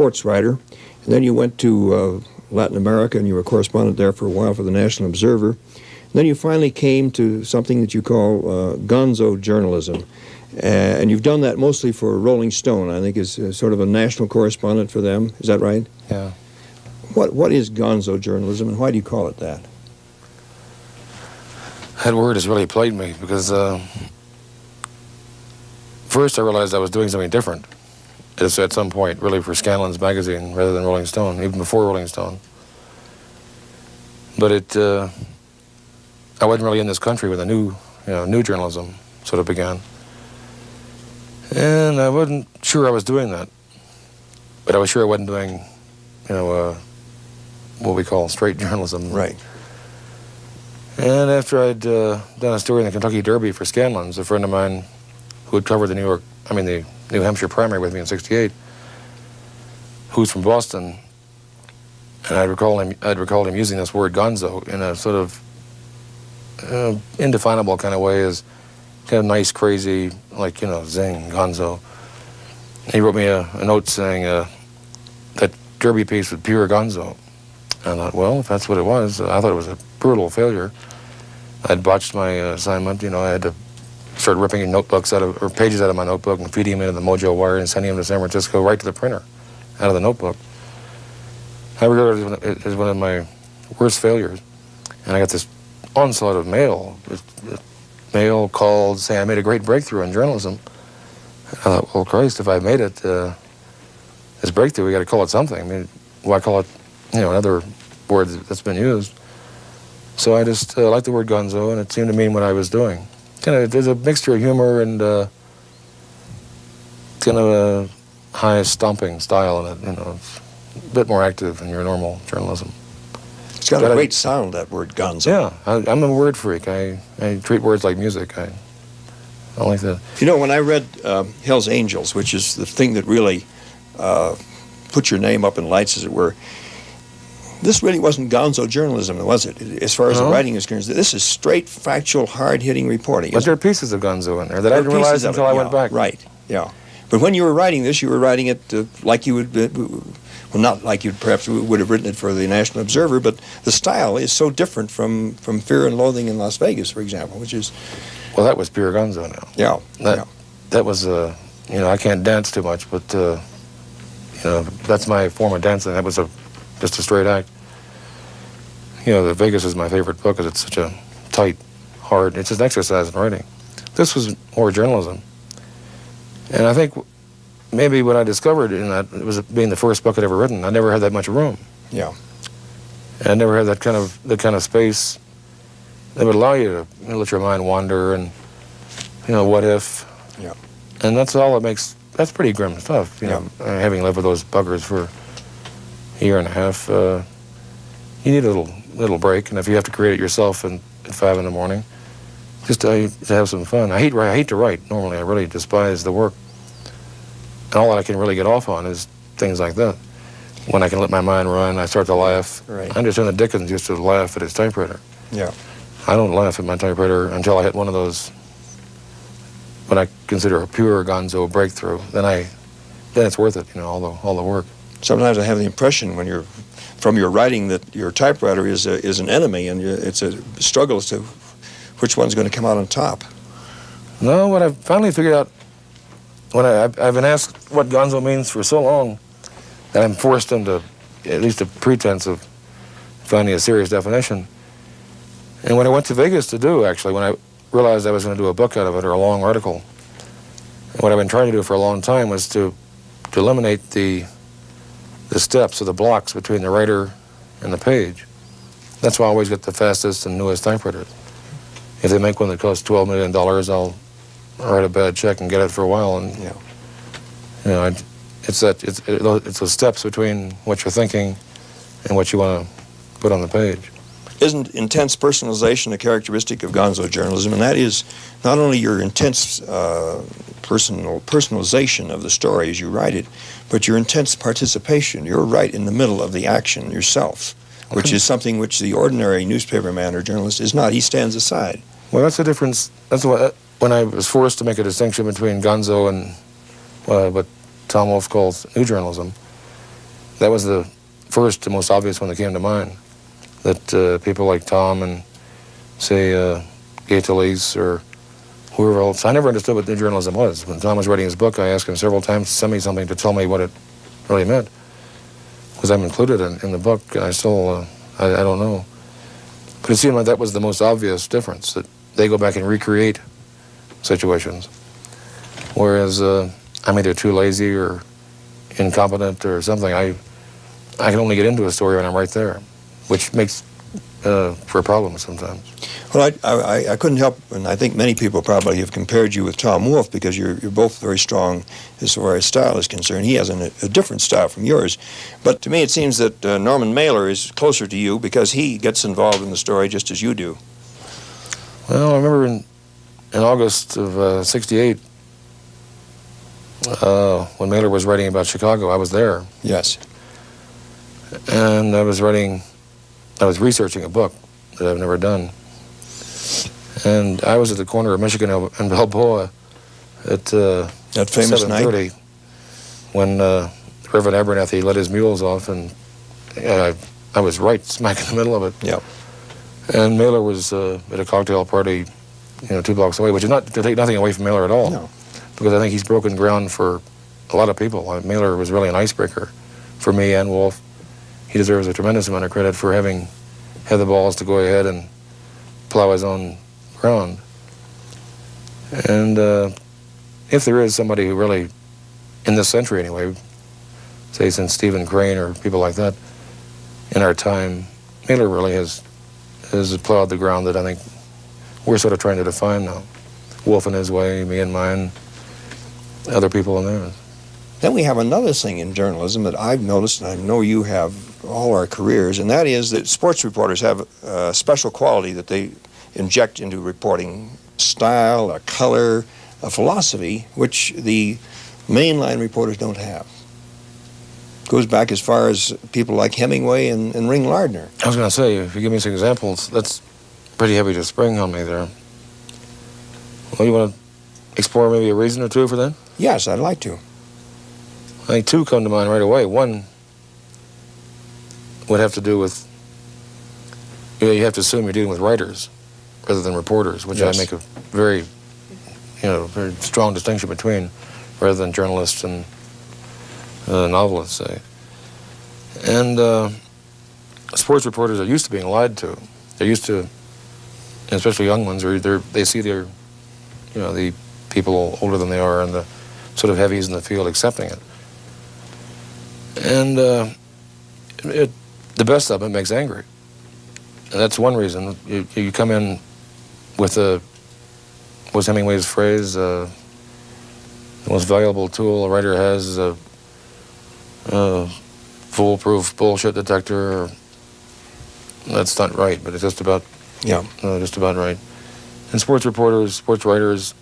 sports writer, and then you went to Latin America, and you were a correspondent there for a while for the National Observer. And then you finally came to something that you call gonzo journalism. And you've done that mostly for Rolling Stone, I think, is sort of a national correspondent for them. Is that right? Yeah. What is gonzo journalism, and why do you call it that? That word has really plagued me because first I realized I was doing something different. It's at some point really for Scanlon's magazine rather than Rolling Stone, even before Rolling Stone. But I wasn't really in this country when the new journalism sort of began. And I wasn't sure I was doing that. But I was sure I wasn't doing, what we call straight journalism. Right. And after I'd done a story in the Kentucky Derby for Scanlon's, a friend of mine who had covered the New Hampshire primary with me in '68, who's from Boston, and I'd recalled him using this word gonzo in a sort of indefinable kind of way, as kind of nice, crazy, like, zing, gonzo. He wrote me a note saying that Derby piece was pure gonzo. And I thought, well, if that's what it was, I thought it was a brutal failure. I'd botched my assignment. I had to start ripping notebooks or pages out of my notebook and feeding them into the Mojo Wire and sending them to San Francisco right to the printer out of the notebook. I regard it as one of my worst failures. And I got this onslaught of mail. Mail called saying I made a great breakthrough in journalism. I thought, well, Christ, if I made it, this breakthrough, we got to call it something. I mean, why call it, another word that's been used? So I just liked the word gonzo, and it seemed to mean what I was doing. There's a mixture of humor and kind of a high stomping style in it. It's a bit more active than your normal journalism. It's got a great sound, that word gonzo. Yeah, I'm a word freak. I treat words like music. I like that. When I read Hell's Angels, which is the thing that really put your name up in lights, as it were, this really wasn't gonzo journalism, was it? As far as the writing is concerned, this is straight, factual, hard-hitting reporting. But there are pieces of gonzo in there that I didn't realize until I went back. Right, yeah. But when you were writing this, you were writing it like you would, well, not like you perhaps would have written it for the National Observer, but the style is so different from Fear and Loathing in Las Vegas, for example, which is... Well, that was pure gonzo now. Yeah. That was, I can't dance too much, but, that's my form of dancing. That was just a straight act. The Vegas is my favorite book because it's such a tight, hard, it's an exercise in writing. This was more journalism. And I think maybe what I discovered in that, it was being the first book I'd ever written, I never had that much room. Yeah. And I never had that kind of space that would allow you to let your mind wander and, what if. Yeah. And that's all it makes, that's pretty grim stuff, having lived with those buggers for a year and a half. You need a little break, and if you have to create it yourself at 5 in the morning, just to have some fun. I hate to write, normally. I really despise the work. And all that I can really get off on is things like that. When I can let my mind run, I start to laugh. Right. I understand that Dickens used to laugh at his typewriter. Yeah. I don't laugh at my typewriter until I hit one of those, what I consider a pure gonzo breakthrough. Then it's worth it, all the work. Sometimes I have the impression from your writing that your typewriter is an enemy, and it's a struggle as to which one's going to come out on top. No, what I've finally figured out, when I've been asked what gonzo means for so long, that I'm forced into at least a pretense of finding a serious definition. And when I went to Vegas to do, actually, when I realized I was going to do a book out of it or a long article, and what I've been trying to do for a long time was to eliminate the steps or the blocks between the writer and the page. That's why I always get the fastest and newest typewriters. If they make one that costs $12 million, I'll write a bad check and get it for a while. And it's those steps between what you're thinking and what you want to put on the page. Isn't intense personalization a characteristic of gonzo journalism? And that is not only your intense personalization of the story as you write it, but your intense participation. You're right in the middle of the action yourself, which is something which the ordinary newspaperman or journalist is not. He stands aside. Well, that's the difference. That's when I was forced to make a distinction between gonzo and what Tom Wolfe calls new journalism. That was the first, the most obvious one that came to mind. That people like Tom and, say, Gay Talese or whoever else, I never understood what the journalism was. When Tom was writing his book, I asked him several times to send me something to tell me what it really meant. Because I'm included in the book, and I still, I don't know. But it seemed like that was the most obvious difference, that they go back and recreate situations. Whereas I'm either too lazy or incompetent or something. I can only get into a story when I'm right there, which makes for a problem sometimes. Well, I couldn't help, and I think many people probably have compared you with Tom Wolfe because you're both very strong as far as style is concerned. He has a different style from yours. But to me it seems that Norman Mailer is closer to you because he gets involved in the story just as you do. Well, I remember in August of '68, when Mailer was writing about Chicago, I was there. Yes. And I was researching a book that I've never done. And I was at the corner of Michigan and Balboa at that famous 7:30 night when Reverend Abernathy let his mules off, and I was right smack in the middle of it. Yep. And Mailer was at a cocktail party, 2 blocks away, which is not to take nothing away from Mailer at all. No. Because I think he's broken ground for a lot of people. Mailer was really an icebreaker for me and Wolfe. He deserves a tremendous amount of credit for having had the balls to go ahead and plow his own ground. And if there is somebody who really, in this century anyway, say since Stephen Crane or people like that, in our time, Mailer really has plowed the ground that I think we're sort of trying to define now. Wolfe in his way, me in mine, other people in theirs. Then we have another thing in journalism that I've noticed, and I know you have all our careers, and that is that sports reporters have a special quality that they inject into reporting: style, a color, a philosophy, which the mainline reporters don't have. Goes back as far as people like Hemingway and Ring Lardner. I was going to say, if you give me some examples, that's pretty heavy to spring on me there. Well, you want to explore maybe a reason or two for that? Yes, I'd like to. I think 2 come to mind right away. One would have to do with, you have to assume you're dealing with writers rather than reporters, which Yes. I make a very, very strong distinction between, rather than journalists and novelists, say. And sports reporters are used to being lied to. They're used to, and especially young ones, they see their, the people older than they are and the sort of heavies in the field accepting it. And the best of it makes angry. And that's one reason. You come in with what's Hemingway's phrase, the most valuable tool a writer has is a foolproof bullshit detector. That's not right, but it's just about, just about right. And sports reporters, sports writers,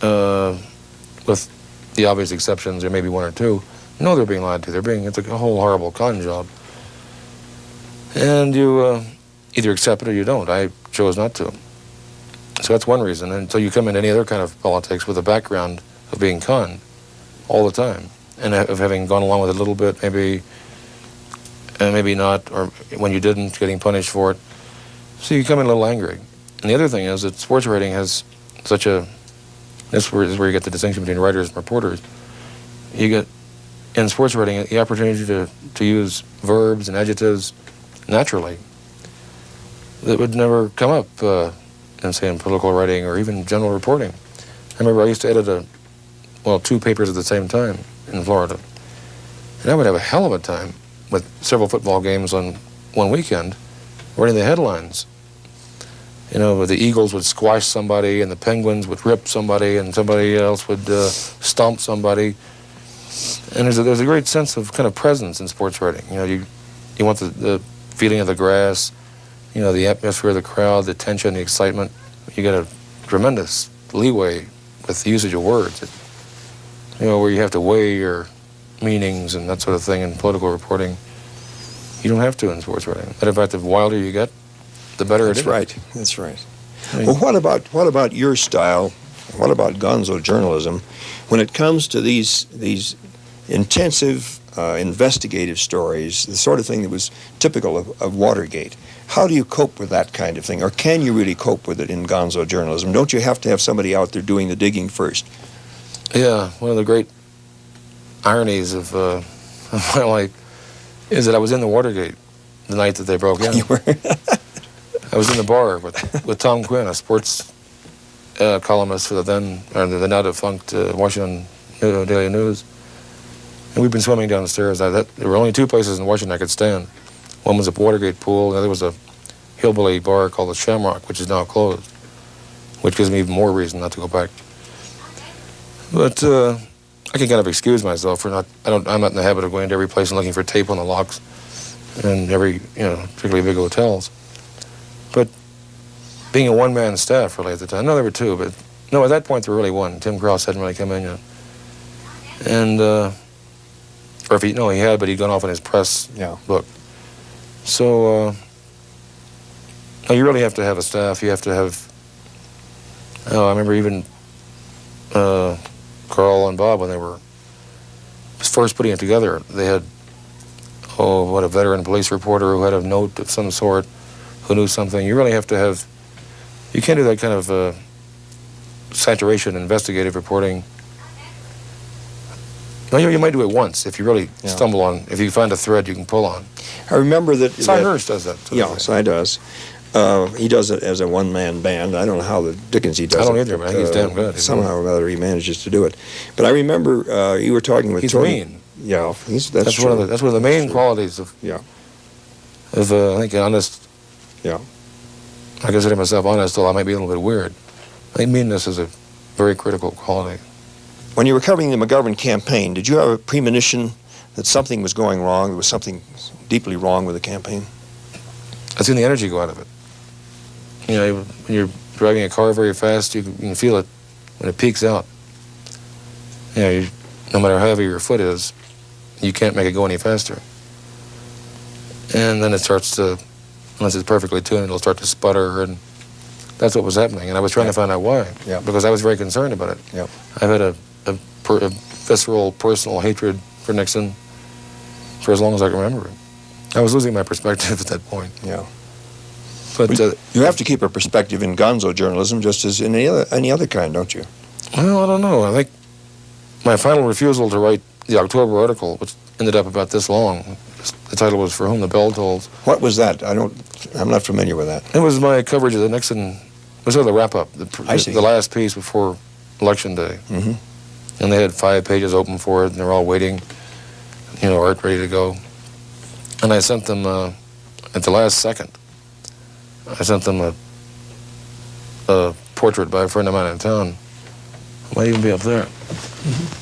with the obvious exceptions, there may be 1 or 2, know they're being lied to. It's a whole horrible con job. And you either accept it or you don't. I chose not to. So that's one reason. And so you come into any other kind of politics with a background of being conned all the time, and of having gone along with it a little bit, maybe not, or when you didn't, getting punished for it. So you come in a little angry. And the other thing is that sports writing has such a, this is where you get the distinction between writers and reporters. You get, in sports writing, the opportunity to use verbs and adjectives naturally that would never come up in political writing or even general reporting. I remember I used to edit 2 papers at the same time in Florida. And I would have a hell of a time with several football games on one weekend writing the headlines. The Eagles would squash somebody, and the Penguins would rip somebody, and somebody else would stomp somebody. And there's a great sense of kind of presence in sports writing. You want the feeling of the grass, the atmosphere of the crowd, the tension, the excitement. You get a tremendous leeway with the usage of words. Where you have to weigh your meanings and that sort of thing in political reporting. You don't have to in sports writing. And in fact, the wilder you get, the better it is. That's right. That's right. Well, what about your style? What about gonzo journalism when it comes to these intensive investigative stories, the sort of thing that was typical of Watergate. How do you cope with that kind of thing? Or can you really cope with it in gonzo journalism? Don't you have to have somebody out there doing the digging first? Yeah, one of the great ironies of my life is that I was in the Watergate the night that they broke in. You were? I was in the bar with Tom Quinn, a sports columnist for the now defunct Washington Daily News. And we'd been swimming down the stairs. There were only two places in Washington I could stand. One was a Watergate pool, the other was a hillbilly bar called the Shamrock, which is now closed, which gives me even more reason not to go back. But I can kind of excuse myself for I'm not in the habit of going to every place and looking for tape on the locks and every, particularly big hotels. But being a one-man staff really at the time, no, there were two, but no, at that point there were really one. Tim Krause hadn't really come in yet. And, or if he had, but he'd gone off in his press book. So, you really have to have a staff. You have to have, I remember even Carl and Bob, when they were first putting it together, they had, a veteran police reporter who had a note of some sort, who knew something. You really have to have, you can't do that kind of saturation investigative reporting. No, you might do it once if you really stumble on, if you find a thread you can pull on. I remember that... Cy Hirsch does that. Yeah, Cy does. He does it as a one-man band. I don't know how the dickens he does it. I don't either, but I think he's damn good. Somehow or other he manages to do it. But I remember you were talking with Tony. He's mean. Yeah, that's true. That's one of the main qualities of... Yeah. Of, I think, honest... Yeah. I consider myself honest, though I might be a little bit weird. I think meanness is a very critical quality. When you were covering the McGovern campaign, did you have a premonition that something was going wrong, there was something deeply wrong with the campaign? I've seen the energy go out of it. When you're driving a car very fast, you can feel it when it peaks out. No matter how heavy your foot is, you can't make it go any faster. And then it starts to, unless it's perfectly tuned, it'll start to sputter, and that's what was happening. And I was trying to find out why, because I was very concerned about it. Yeah. I've had a visceral, personal hatred for Nixon for as long as I can remember. I was losing my perspective at that point. Yeah. But you have to keep a perspective in gonzo journalism just as in any other kind, don't you? Well, I don't know. I think my final refusal to write the October article, which ended up about this long, the title was For Whom the Bell Tolls. What was that? I'm not familiar with that. It was my coverage of the Nixon, it was sort of the wrap-up, the last piece before Election Day. Mm-hmm. And they had 5 pages open for it, and they're all waiting, art ready to go. And I sent them, at the last second, I sent them a portrait by a friend of mine in town. It might even be up there. Mm-hmm.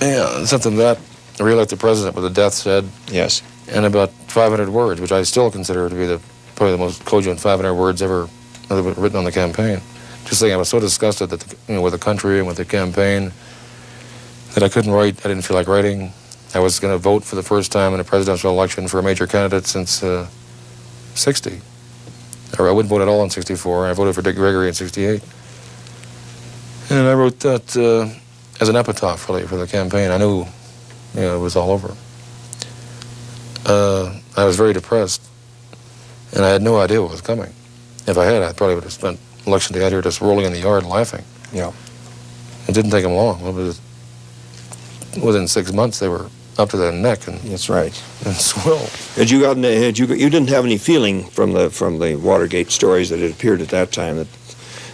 Yeah, I sent them that. I re-elect the president with a death's head. Yes. And about 500 words, which I still consider to be probably the most cogent 500 words ever written on the campaign. Just saying I was so disgusted that with the country and with the campaign that I couldn't write. I didn't feel like writing. I was going to vote for the first time in a presidential election for a major candidate since 60. I wouldn't vote at all in 64. I voted for Dick Gregory in 68. And I wrote that as an epitaph, really, for the campaign. I knew it was all over. I was very depressed, and I had no idea what was coming. If I had, I probably would have spent election day out here just rolling in the yard laughing. Yeah. It didn't take them long. Within 6 months, they were up to their neck and that's right. And swill. You didn't have any feeling from the Watergate stories that it appeared at that time that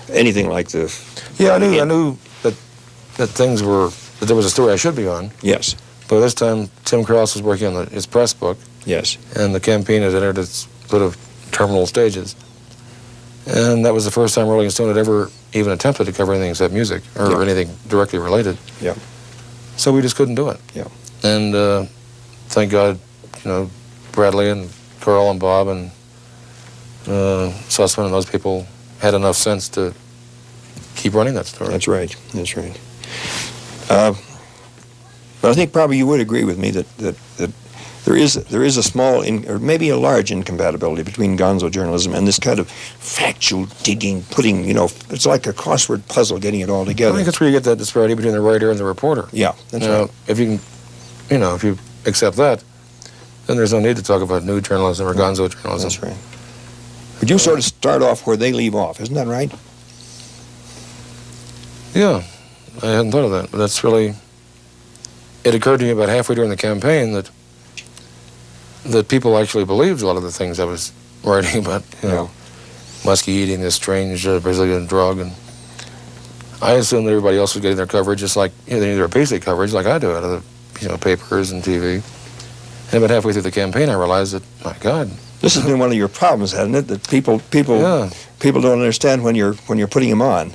anything like the... Yeah, I knew that there was a story I should be on. Yes. But this time, Tim Krause was working on his press book. Yes. And the campaign had entered its sort of terminal stages. And that was the first time Rolling Stone had ever even attempted to cover anything except music or anything directly related. Yeah. So we just couldn't do it. Yeah. And thank God, Bradley and Carl and Bob and Sussman and those people had enough sense to keep running that story. That's right. That's right. But I think probably you would agree with me that there is a small or maybe a large incompatibility between gonzo journalism and this kind of factual digging, putting it's like a crossword puzzle, getting it all together. I think that's where you get that disparity between the writer and the reporter. Yeah, that's right. If you can, if accept that, then there's no need to talk about new journalism or gonzo journalism. That's right. But you sort of start off where they leave off, isn't that right? Yeah, I hadn't thought of that, but that's really... It occurred to me about halfway during the campaign that people actually believed a lot of the things I was writing about, you know, muskie eating, this strange Brazilian drug, and I assumed that everybody else was getting their coverage just like, you know, their basic coverage like I do out of the, you know, papers and TV. And about halfway through the campaign, I realized that, my God, this has been one of your problems, hasn't it? That people don't understand when you're putting them on.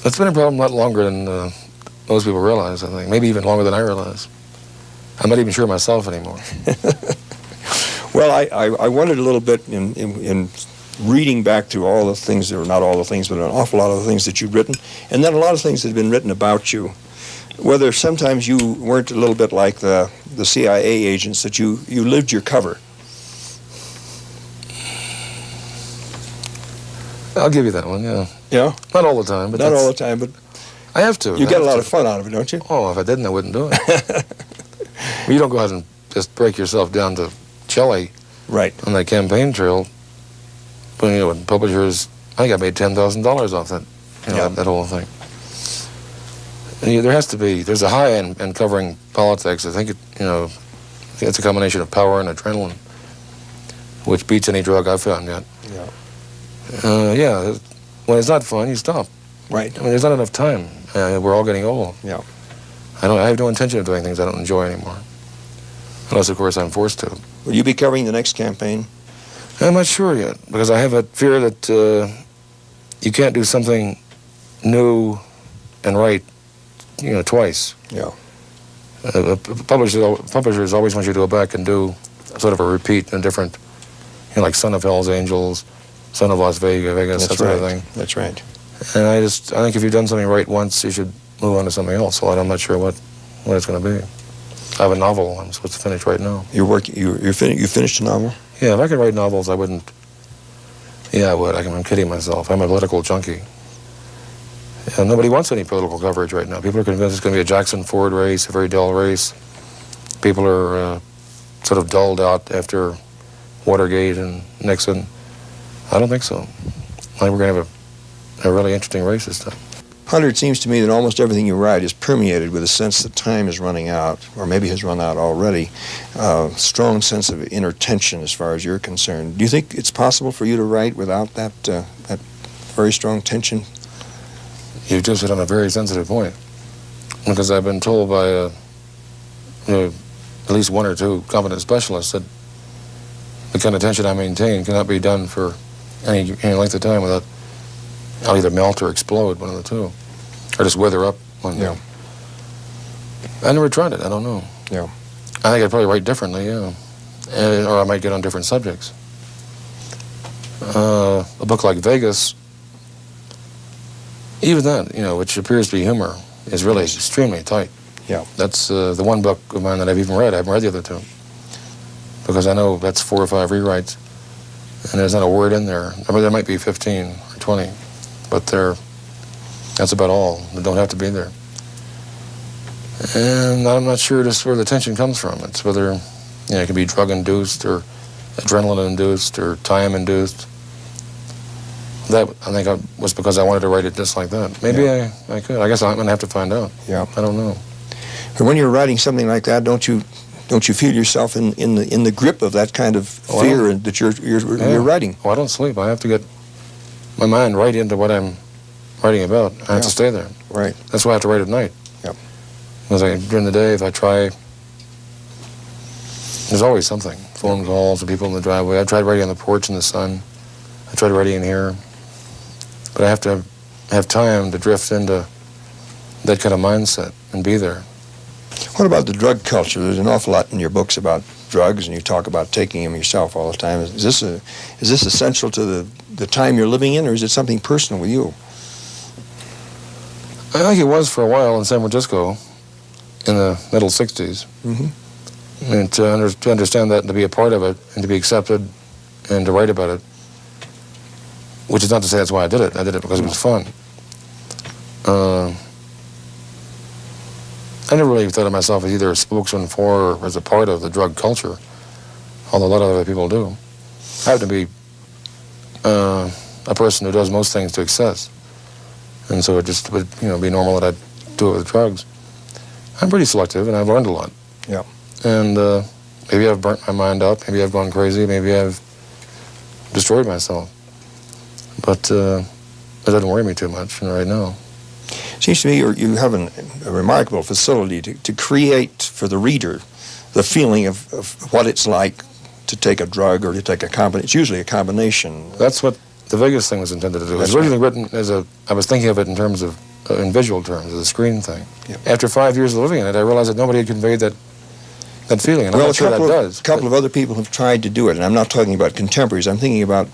That's been a problem a lot longer than most people realize, I think. Maybe even longer than I realize. I'm not even sure myself anymore. Well, I wondered a little bit in reading back to all the things, or not all the things, but an awful lot of the things that you've written, and then a lot of things that have been written about you, whether sometimes you weren't a little bit like the CIA agents, that you lived your cover. I'll give you that one, yeah. Yeah? Not all the time, but not all the time, but I have to. You get a lot of fun out of it, don't you? Oh, if I didn't, I wouldn't do it. Well, you don't go out and just break yourself down to jelly right on that campaign trail. But, you know, when publishers, I think I made $10,000 off that, you know, that whole thing. And there has to be, there's a high in covering politics. I think, it's a combination of power and adrenaline, which beats any drug I've found yet. Yeah. When it's not fun, you stop. Right. I mean, there's not enough time. We're all getting old. Yeah. I have no intention of doing things I don't enjoy anymore. Unless, of course, I'm forced to. Will you be covering the next campaign? I'm not sure yet, because I have a fear that you can't do something new and right, twice. Yeah. Publishers always want you to go back and do sort of a repeat in a different, like Son of Hell's Angels, Son of Las Vegas, that sort of thing. That's right. And I think if you've done something right once, you should move on to something else. Well, I'm not sure what it's going to be. I have a novel I'm supposed to finish right now. You finished a novel? Yeah, if I could write novels, I wouldn't. Yeah, I would. I'm kidding myself. I'm a political junkie. Yeah, nobody wants any political coverage right now. People are convinced it's going to be a Jackson Ford race, a very dull race. People are sort of dulled out after Watergate and Nixon. I don't think so. I think we're going to have a really interesting race this time. Hunter, it seems to me that almost everything you write is permeated with a sense that time is running out, or maybe has run out already. Strong sense of inner tension as far as you're concerned. Do you think it's possible for you to write without that very strong tension? You've just hit on a very sensitive point, because I've been told by at least one or two competent specialists that the kind of tension I maintain cannot be done for any length of time without I'll either melt or explode, one of the two, or just wither up one day. I never tried it. I don't know. Yeah. I think I'd probably write differently, or I might get on different subjects. A book like Vegas, even that, which appears to be humor, is really extremely tight. Yeah. That's the one book of mine that I've even read. I haven't read the other two, because I know that's 4 or 5 rewrites, and there's not a word in there. I mean, there might be 15 or 20. But that's about all. They don't have to be there. And I'm not sure just where the tension comes from. It's whether, it can be drug-induced or adrenaline-induced or time-induced. That, I think, was because I wanted to write it just like that. Maybe I could. I guess I'm going to have to find out. Yeah. I don't know. And when you're writing something like that, don't you feel yourself in the grip of that kind of fear that you're writing? Oh, I don't sleep. I have to get my mind right into what I'm writing about. I have to stay there. Right. That's why I have to write at night. Yep. Because during the day, if I try, there's always something. Phone calls or people in the driveway. I tried writing on the porch in the sun. I tried writing in here. But I have to have time to drift into that kind of mindset and be there. What about the drug culture? There's an awful lot in your books about drugs, and you talk about taking them yourself all the time. Is this essential to the time you're living in, or is it something personal with you? I think it was for a while in San Francisco in the middle 60s. Mm-hmm. And to understand that and to be a part of it and to be accepted and to write about it, which is not to say that's why I did it. I did it because it was fun. I never really thought of myself as either a spokesman for or as a part of the drug culture, although a lot of other people do. I happen to be a person who does most things to excess, and so it just would, you know, be normal that I'd do it with drugs. I'm pretty selective, and I've learned a lot. Yeah. And maybe I've burnt my mind out, maybe I've gone crazy, maybe I've destroyed myself. But it doesn't worry me too much right now. Seems to me you have a remarkable facility to create for the reader the feeling of what it's like to take a drug or to take a combination. It's usually a combination. That's what the Vegas thing was intended to do. It was originally written as I was thinking of it in terms of, in visual terms, as a screen thing. Yep. After 5 years of living in it, I realized that nobody had conveyed that feeling, and I'm not sure that does. A couple of other people have tried to do it, and I'm not talking about contemporaries. I'm thinking about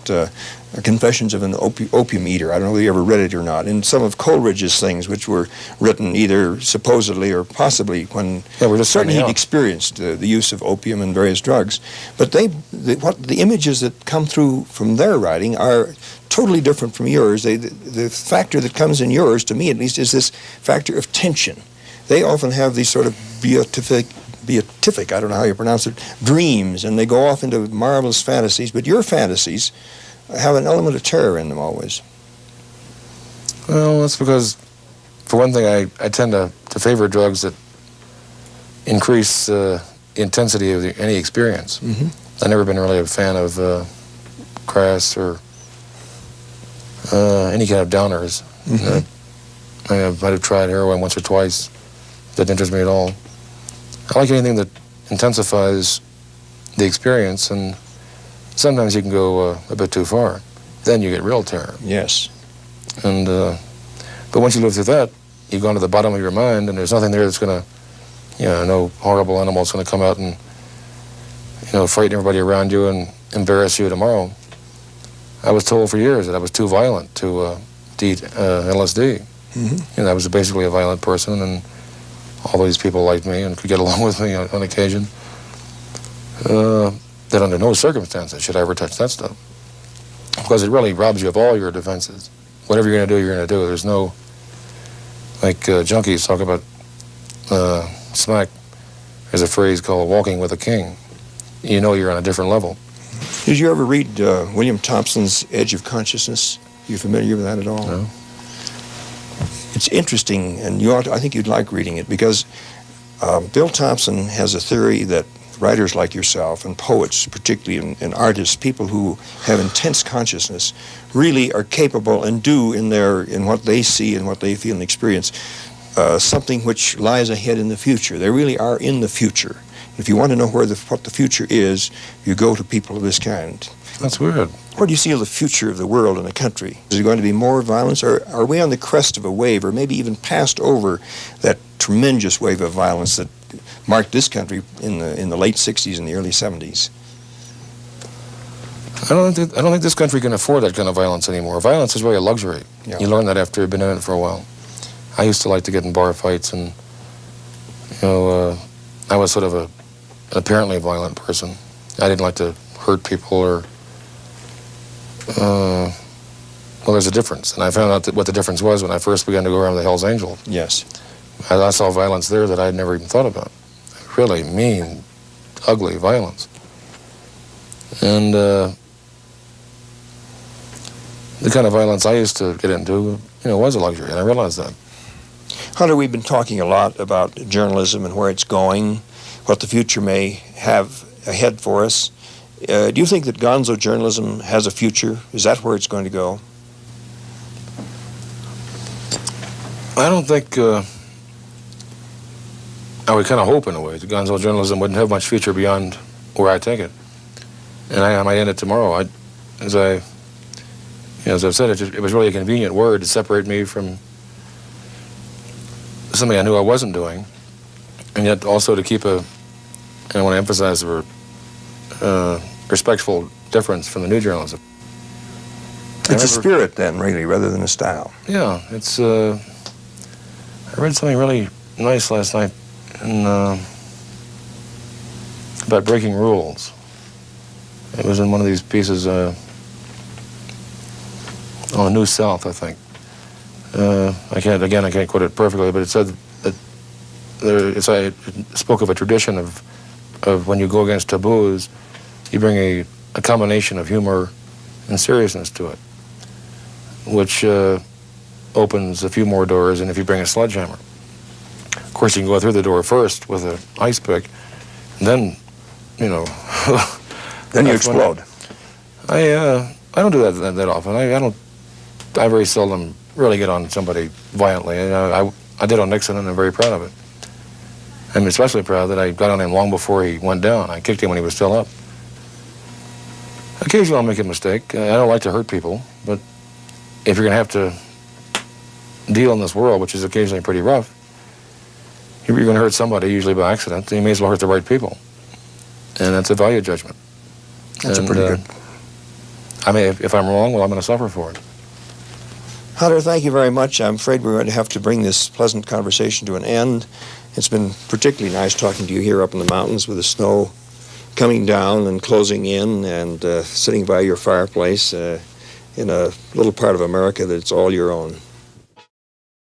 Confessions of an Opium Eater. I don't know whether you ever read it or not. And some of Coleridge's things, which were written either supposedly or possibly when certainly he'd experienced the use of opium and various drugs. But the images that come through from their writing are totally different from yours. The factor that comes in yours, to me at least, is this factor of tension. They often have these sort of beatific, I don't know how you pronounce it, dreams, and they go off into marvelous fantasies, but your fantasies have an element of terror in them always. Well, that's because, for one thing, I tend to favor drugs that increase the intensity of any experience. Mm-hmm. I've never been really a fan of crass or any kind of downers. Mm-hmm. I might have tried heroin once or twice. That interests me at all. I like anything that intensifies the experience, and sometimes you can go a bit too far. Then you get real terror. Yes. And but once you live through that, you've gone to the bottom of your mind, and there's nothing there that's going to, you know, no horrible animal is going to come out and, you know, frighten everybody around you and embarrass you tomorrow. I was told for years that I was too violent to eat LSD. Mm-hmm. And I was basically a violent person, and all these people liked me and could get along with me on occasion. That under no circumstances should I ever touch that stuff, because it really robs you of all your defenses. Whatever you're going to do, you're going to do. There's no, like junkies talk about smack. There's a phrase called walking with a king. You know you're on a different level. Did you ever read William Thompson's Edge of Consciousness? You familiar with that at all? No. It's interesting, and I think you'd like reading it, because Bill Thompson has a theory that writers like yourself and poets, particularly, and artists, people who have intense consciousness, really are capable and do in what they see and what they feel and experience something which lies ahead in the future. They really are in the future. If you want to know what the future is, you go to people of this kind. That's weird. Where do you see the future of the world and the country? Is there going to be more violence, or are we on the crest of a wave, or maybe even passed over that tremendous wave of violence that marked this country in the late 60s and the early 70s? I don't think this country can afford that kind of violence anymore. Violence is really a luxury. Yeah. You learn that after you've been in it for a while. I used to like to get in bar fights, and I was sort of an apparently violent person. I didn't like to hurt people or. Well, there's a difference, and I found out what the difference was when I first began to go around with the Hells Angels. Yes. I saw violence there that I'd never even thought about. Really mean, ugly violence. And the kind of violence I used to get into, was a luxury, and I realized that. Hunter, we've been talking a lot about journalism and where it's going, what the future may have ahead for us. Do you think that gonzo journalism has a future? Is that where it's going to go? I don't think, I would kind of hope in a way that gonzo journalism wouldn't have much future beyond where I take it. And I might end it tomorrow. As I've said, it was really a convenient word to separate me from something I knew I wasn't doing, and yet also to keep I want to emphasize the respectful difference from the new journalism. It's a spirit then, really, rather than a style. Yeah, it's, I read something really nice last night about breaking rules. It was in one of these pieces on the New South, I think. I can't quote it perfectly, but it said that I spoke of a tradition of when you go against taboos, you bring a combination of humor and seriousness to it, which opens a few more doors than if you bring a sledgehammer. Of course, you can go through the door first with an ice pick, and then, you know... then you explode. I don't do that often. I very seldom really get on somebody violently. I did on Nixon, and I'm very proud of it. I'm especially proud that I got on him long before he went down. I kicked him when he was still up. Occasionally I'll make a mistake. I don't like to hurt people, but if you're going to have to deal in this world, which is occasionally pretty rough, you're going to hurt somebody, usually by accident, then you may as well hurt the right people. And that's a value judgment. That's pretty good. I mean, if I'm wrong, well, I'm going to suffer for it. Hunter, thank you very much. I'm afraid we're going to have to bring this pleasant conversation to an end. It's been particularly nice talking to you here up in the mountains with the snow coming down and closing in, and sitting by your fireplace in a little part of America that's all your own.